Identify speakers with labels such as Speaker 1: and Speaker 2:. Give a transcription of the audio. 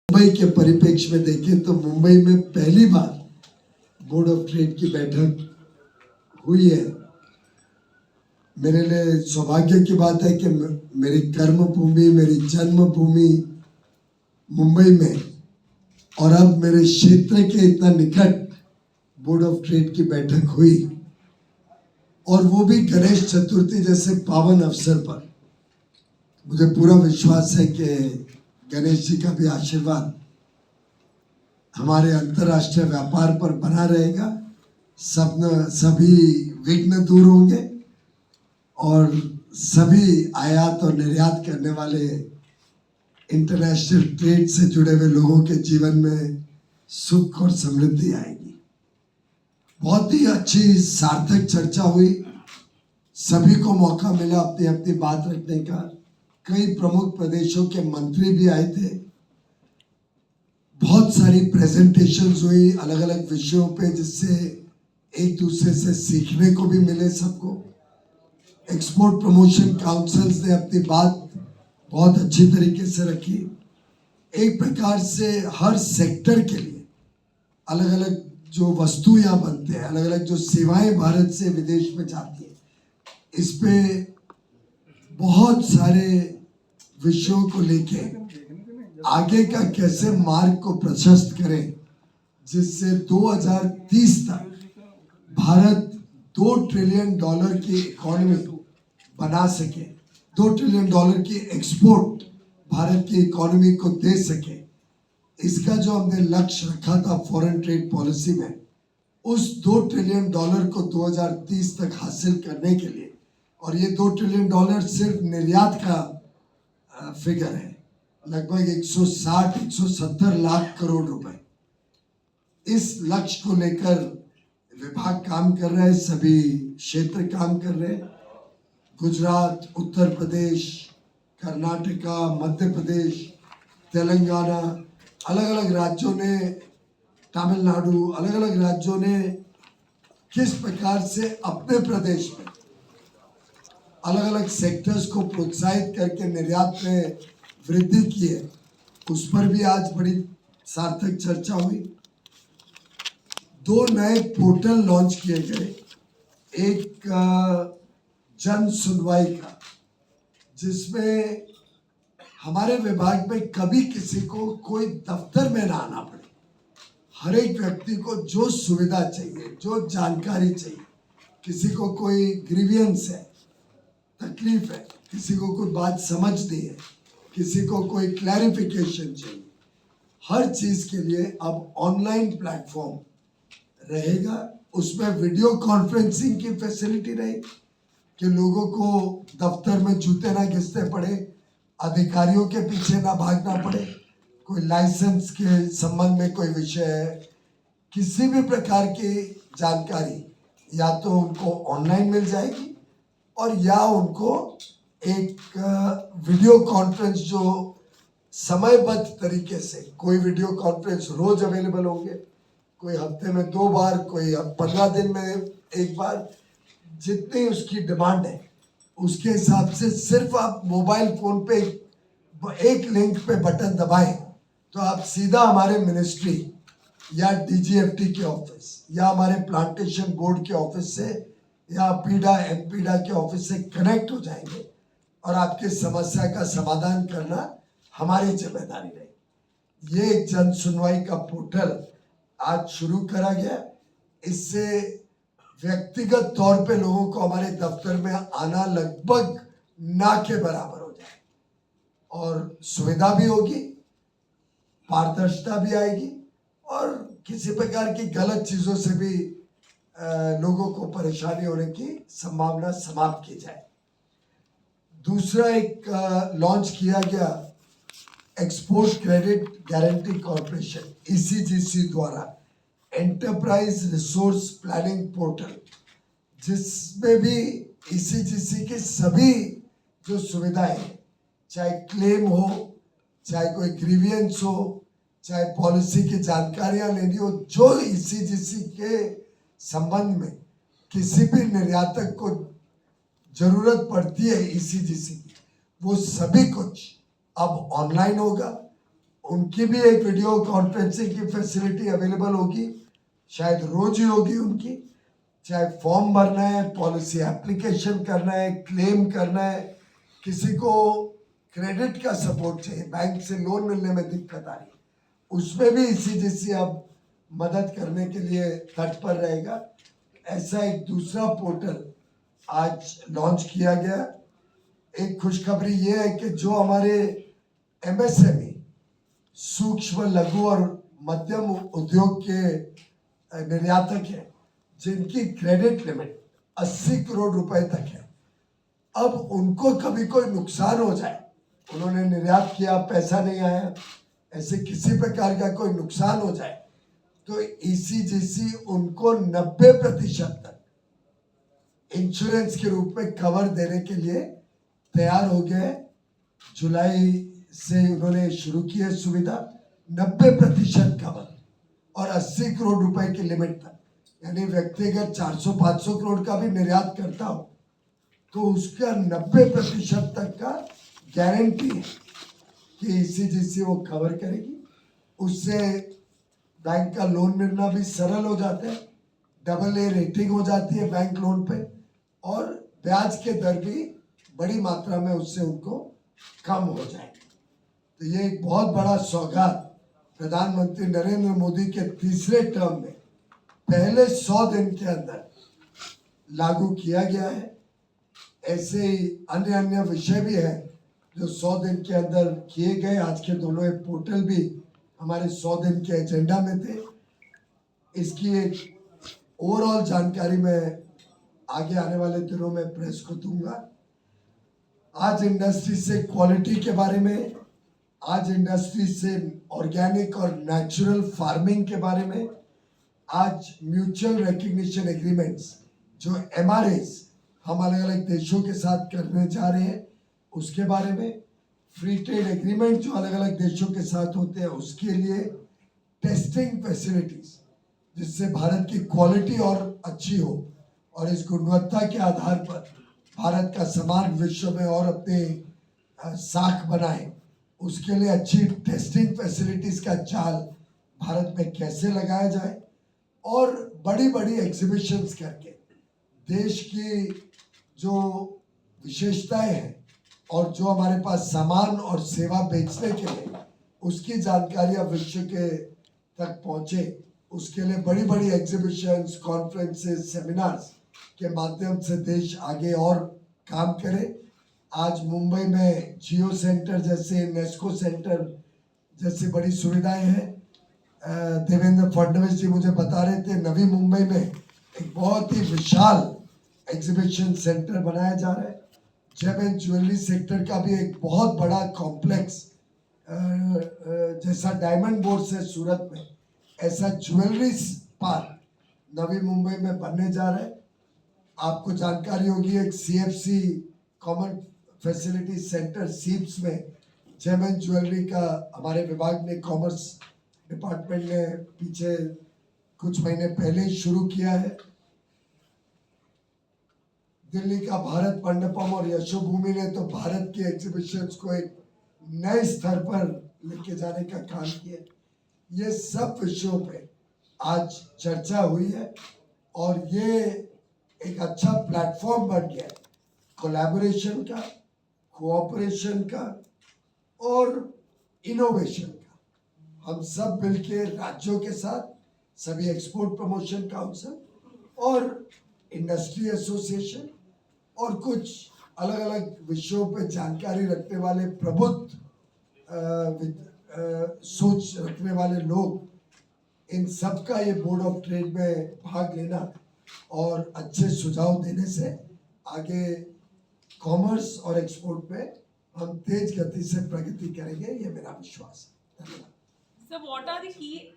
Speaker 1: मुंबई के परिप्रेक्ष्य में देखें तो मुंबई में पहली बार बोर्ड ऑफ ट्रेड की बैठक हुई है। मेरे लिए सौभाग्य की बात है कि मेरी कर्म भूमि, मेरी जन्मभूमि मुंबई में और अब मेरे क्षेत्र के इतना निकट बोर्ड ऑफ ट्रेड की बैठक हुई, और वो भी गणेश चतुर्थी जैसे पावन अवसर पर। मुझे पूरा विश्वास है कि गणेश जी का भी आशीर्वाद हमारे अंतर्राष्ट्रीय व्यापार पर बना रहेगा। सभी विघ्न दूर होंगे और सभी आयात और निर्यात करने वाले इंटरनेशनल ट्रेड से जुड़े हुए लोगों के जीवन में सुख और समृद्धि आएगी। बहुत ही अच्छी सार्थक चर्चा हुई। सभी को मौका मिला अपनी अपनी बात रखने का। कई प्रमुख प्रदेशों के मंत्री भी आए थे। बहुत सारी प्रेजेंटेशंस हुई अलग अलग विषयों पे, जिससे एक दूसरे से सीखने को भी मिले सबको। एक्सपोर्ट प्रमोशन काउंसिल्स ने अपनी बात बहुत अच्छी तरीके से रखी। एक प्रकार से हर सेक्टर के लिए अलग अलग जो वस्तु यहाँ बनते हैं, अलग अलग जो सेवाएं भारत से विदेश में जाती है, इस पे बहुत सारे विषयों को लेके आगे का कैसे मार्ग को प्रशस्त करें, जिससे 2030 तक भारत $2 ट्रिलियन की इकोनॉमी बना सके, $2 ट्रिलियन की एक्सपोर्ट भारत की इकोनॉमी को दे सके। इसका जो हमने लक्ष्य रखा था फॉरेन ट्रेड पॉलिसी में, उस $2 ट्रिलियन को 2030 तक हासिल करने के लिए, और ये $2 ट्रिलियन सिर्फ निर्यात का फिगर है, लगभग 160-170 लाख करोड़ रुपए। इस लक्ष्य को लेकर विभाग काम कर रहे हैं, सभी क्षेत्र काम कर रहे हैं। गुजरात, उत्तर प्रदेश, कर्नाटका, मध्य प्रदेश, तेलंगाना, अलग अलग राज्यों ने, तमिलनाडु, अलग अलग राज्यों ने किस प्रकार से अपने प्रदेश में अलग अलग सेक्टर्स को प्रोत्साहित करके निर्यात में वृद्धि की है, उस पर भी आज बड़ी सार्थक चर्चा हुई। 2 नए पोर्टल लॉन्च किए गए। एक जन सुनवाई का, जिसमें हमारे विभाग में कभी किसी को कोई दफ्तर में ना आना पड़े। हर एक व्यक्ति को जो सुविधा चाहिए, जो जानकारी चाहिए, किसी को कोई ग्रीवियंस है, तकलीफ है, किसी को कोई बात समझनी है, किसी को कोई क्लैरिफिकेशन चाहिए, हर चीज के लिए अब ऑनलाइन प्लेटफॉर्म रहेगा। उसमें वीडियो कॉन्फ्रेंसिंग की फैसिलिटी रहेगी कि लोगों को दफ्तर में जूते ना घिसने पड़े, अधिकारियों के पीछे ना भागना पड़े। कोई लाइसेंस के संबंध में कोई विषय है, किसी भी प्रकार की जानकारी या तो उनको ऑनलाइन मिल जाएगी, और या उनको एक वीडियो कॉन्फ्रेंस जो समयबद्ध तरीके से, कोई वीडियो कॉन्फ्रेंस रोज अवेलेबल होंगे, कोई हफ्ते में 2 बार, कोई 15 दिन में 1 बार, जितनी उसकी डिमांड है उसके हिसाब से सिर्फ आप मोबाइल फोन पे एक लिंक पे बटन दबाएं तो आप सीधा हमारे मिनिस्ट्री या डीजीएफटी के ऑफिस या हमारे प्लांटेशन बोर्ड के ऑफिस से या पीडा एमपीडा के ऑफिस से कनेक्ट हो जाएंगे, और आपकी समस्या का समाधान करना हमारी जिम्मेदारी रहेगी। ये एक जन सुनवाई का पोर्टल आज शुरू करा गया। इससे व्यक्तिगत तौर पे लोगों को हमारे दफ्तर में आना लगभग ना के बराबर हो जाए, और सुविधा भी होगी, पारदर्शिता भी आएगी, और किसी प्रकार की गलत चीजों से भी लोगों को परेशानी होने की संभावना समाप्त की जाए। दूसरा एक लॉन्च किया गया export credit guarantee corporation ECGC द्वारा एंटरप्राइज रिसोर्स प्लानिंग पोर्टल, जिसमें भी ईसीजीसी के सभी जो सुविधाएं, चाहे क्लेम हो, चाहे कोई ग्रीवियंस हो, चाहे पॉलिसी की जानकारियां लेनी हो, जो ईसीजीसी के संबंध में किसी भी निर्यातक को जरूरत पड़ती है ईसीजीसी की, वो सभी कुछ अब ऑनलाइन होगा। उनकी भी एक वीडियो कॉन्फ्रेंसिंग की फैसिलिटी अवेलेबल होगी, शायद रोज ही होगी उनकी। चाहे फॉर्म भरना है, पॉलिसी एप्लीकेशन करना है, क्लेम करना है, किसी को क्रेडिट का सपोर्ट चाहिए, बैंक से लोन मिलने में दिक्कत आ रही है, उसमें भी ECGC अब मदद करने के लिए तत्पर रहेगा। ऐसा एक दूसरा पोर्टल आज लॉन्च किया गया। एक खुशखबरी ये है कि जो हमारे MSME सूक्ष्म लघु और मध्यम उद्योग के निर्यातक हैं, जिनकी क्रेडिट लिमिट 80 करोड़ रुपए तक है, अब उनको कभी कोई नुकसान हो जाए, उन्होंने निर्यात किया, पैसा नहीं आया, ऐसे किसी प्रकार का कोई नुकसान हो जाए, तो ECGC उनको 90% तक इंश्योरेंस के रूप में कवर देने के लिए तैयार हो गए। जुलाई से उन्होंने शुरू की है सुविधा, 90% कवर और 80 करोड़ रुपए की लिमिट तक। यानी व्यक्ति अगर 400-500 करोड़ का भी निर्यात करता हो तो उसका 90% तक का गारंटी है कि ECGC वो कवर करेगी। उससे बैंक का लोन मिलना भी सरल हो जाता है, AA रेटिंग हो जाती है बैंक लोन पे, और ब्याज के दर भी बड़ी मात्रा में उससे उनको कम हो जाएगी। तो ये एक बहुत बड़ा सौगात प्रधानमंत्री नरेंद्र मोदी के तीसरे टर्म में पहले 100 दिन के अंदर लागू किया गया है। ऐसे ही अन्य विषय भी हैं जो 100 दिन के अंदर किए गए। आज के दोनों एक पोर्टल भी हमारे 100 दिन के एजेंडा में थे। इसकी एक ओवरऑल जानकारी मैं आगे आने वाले दिनों में प्रेस को दूंगा। आज इंडस्ट्री से क्वालिटी के बारे में, आज इंडस्ट्री से ऑर्गेनिक और नेचुरल फार्मिंग के बारे में, आज म्यूचुअल रिकग्निशन एग्रीमेंट्स जो MRAs हम अलग अलग देशों के साथ करने जा रहे हैं उसके बारे में, फ्री ट्रेड एग्रीमेंट जो अलग अलग देशों के साथ होते हैं उसके लिए टेस्टिंग फैसिलिटीज, जिससे भारत की क्वालिटी और अच्छी हो और इस गुणवत्ता के आधार पर भारत का सम्मान विश्व में और अपने साख बनाए, उसके लिए अच्छी टेस्टिंग फैसिलिटीज का जाल भारत में कैसे लगाया जाए, और बड़ी बड़ी एग्जीबिशंस करके देश की जो विशेषताएं हैं और जो हमारे पास सामान और सेवा बेचने के लिए उसकी जानकारियां विश्व के तक पहुंचे, उसके लिए बड़ी बड़ी एग्जीबिशंस, कॉन्फ्रेंसेस, सेमिनार्स के माध्यम से देश आगे और काम करे। आज मुंबई में जियो सेंटर जैसे, नेस्को सेंटर जैसी बड़ी सुविधाएं हैं। देवेंद्र फडणवीस जी मुझे बता रहे थे नवी मुंबई में एक बहुत ही विशाल एग्जीबिशन सेंटर बनाया जा रहा है। जेम एंड ज्वेलरी सेक्टर का भी एक बहुत बड़ा कॉम्प्लेक्स जैसा डायमंड बोर्ड है सूरत में, ऐसा ज्वेलरी पार्क नवी मुंबई में बनने जा रहा है। आपको जानकारी होगी एक CFC कॉमन फैसिलिटी सेंटर सीप्स में जेम एंड ज्वेलरी का हमारे विभाग ने, कॉमर्स डिपार्टमेंट ने पीछे कुछ महीने पहले ही शुरू किया है। दिल्ली का भारत मंडपम और यशोभूमि ने तो भारत की एग्जीबिशंस को एक नए स्तर पर लेके जाने का काम किया। ये सब विषयों पे आज चर्चा हुई है और ये एक अच्छा प्लेटफॉर्म बन गया कोलैबोरेशन का, कोऑपरेशन का और इनोवेशन का। हम सब मिलके राज्यों के साथ, सभी एक्सपोर्ट प्रमोशन काउंसिल और इंडस्ट्री एसोसिएशन और कुछ अलग अलग विषयों पे जानकारी रखने वाले प्रबुद्ध सोच रखने वाले लोग, इन सब का ये बोर्ड ऑफ ट्रेड में भाग लेना और अच्छे सुझाव देने से आगे कॉमर्स और एक्सपोर्ट में हम तेज गति से प्रगति करेंगे, ये मेरा विश्वास है। धन्यवाद।
Speaker 2: So what are the key